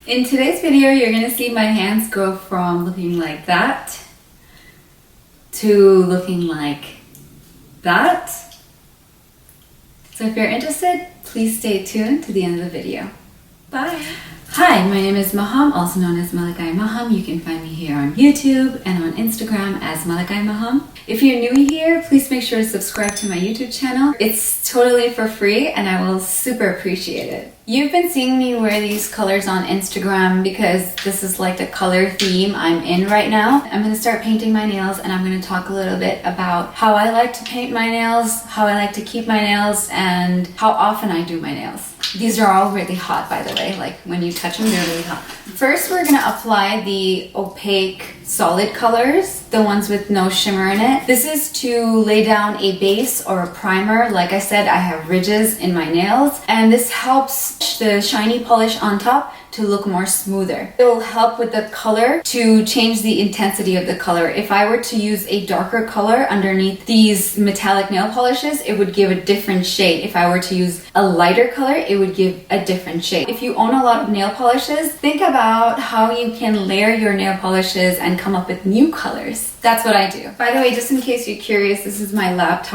In today's video, you're gonna see my hands go from looking like that to looking like that. So if you're interested, please stay tuned to the end of the video. Bye. Hi, my name is Maham, also known as Malika E Maham. You can find me here on YouTube and on Instagram as Malika E Maham. If you're new here, please make sure to subscribe to my YouTube channel. It's totally for free and I will super appreciate it. You've been seeing me wear these colors on Instagram because this is like the color theme I'm in right now. I'm going to start painting my nails and I'm going to talk a little bit about how I like to paint my nails, how I like to keep my nails, and how often I do my nails. These are all really hot, by the way. Like when you touch them, they're really hot. First, we're gonna apply the opaque solid colors, the ones with no shimmer in it. This is to lay down a base or a primer. Like I said, I have ridges in my nails, and this helps the shiny polish on top to look more smoother. It will help with the color to change the intensity of the color. If I were to use a darker color underneath these metallic nail polishes, it would give a different shade. If I were to use a lighter color, it would give a different shade. If you own a lot of nail polishes, think about how you can layer your nail polishes and come up with new colors. That's what I do. By the way, just in case you're curious, this is my lap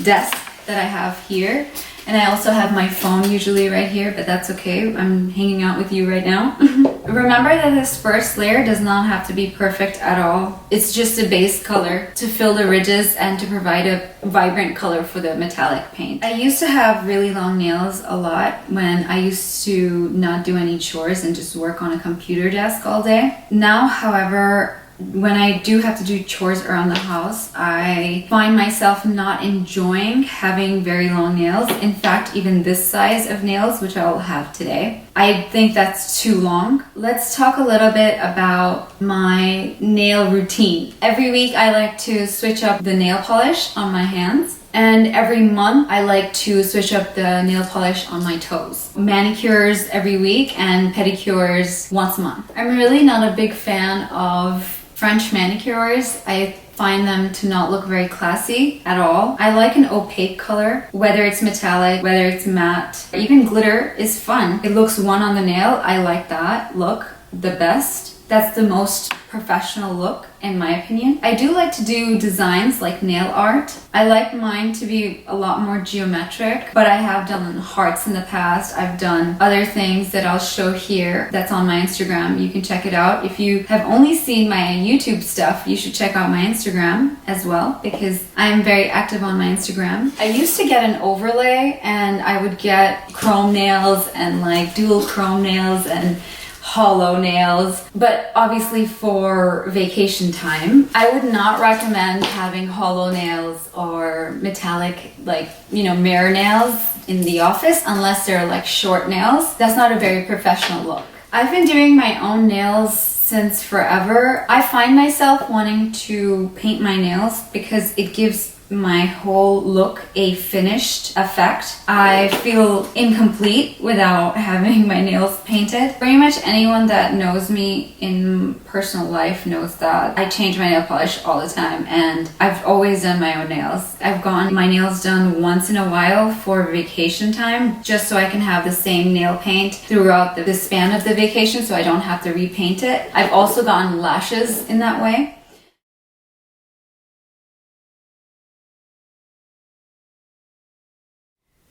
desk that I have here. And I also have my phone usually right here, but that's okay. I'm hanging out with you right now. Remember that this first layer does not have to be perfect at all. It's just a base color to fill the ridges and to provide a vibrant color for the metallic paint. I used to have really long nails a lot when I used to not do any chores and just work on a computer desk all day. Now, however, when I do have to do chores around the house, I find myself not enjoying having very long nails. In fact, even this size of nails, which I will have today, I think that's too long. Let's talk a little bit about my nail routine. Every week I like to switch up the nail polish on my hands. And every month I like to switch up the nail polish on my toes. Manicures every week and pedicures once a month. I'm really not a big fan of French manicures. I find them to not look very classy at all. I like an opaque color, whether it's metallic, whether it's matte. Even glitter is fun. It looks one on the nail. I like that look the best. That's the most professional look in my opinion. I do like to do designs like nail art. I like mine to be a lot more geometric, but I have done hearts in the past. I've done other things that I'll show here that's on my Instagram. You can check it out. If you have only seen my YouTube stuff, you should check out my Instagram as well because I'm very active on my Instagram. I used to get an overlay and I would get chrome nails and like dual chrome nails and hollow nails, but obviously for vacation time I would not recommend having hollow nails or metallic, like, you know, mirror nails in the office unless they're like short nails. That's not a very professional look. I've been doing my own nails since forever. I find myself wanting to paint my nails because it gives my whole look a finished effect. I feel incomplete without having my nails painted. Pretty much anyone that knows me in personal life knows that I change my nail polish all the time and I've always done my own nails. I've gotten my nails done once in a while for vacation time just so I can have the same nail paint throughout the span of the vacation so I don't have to repaint it. I've also gotten lashes in that way.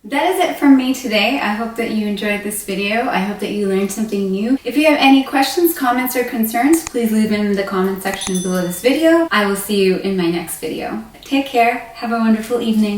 That is it from me today. I hope that you enjoyed this video. I hope that you learned something new. If you have any questions, comments, or concerns, please leave them in the comment section below this video. I will see you in my next video. Take care. Have a wonderful evening.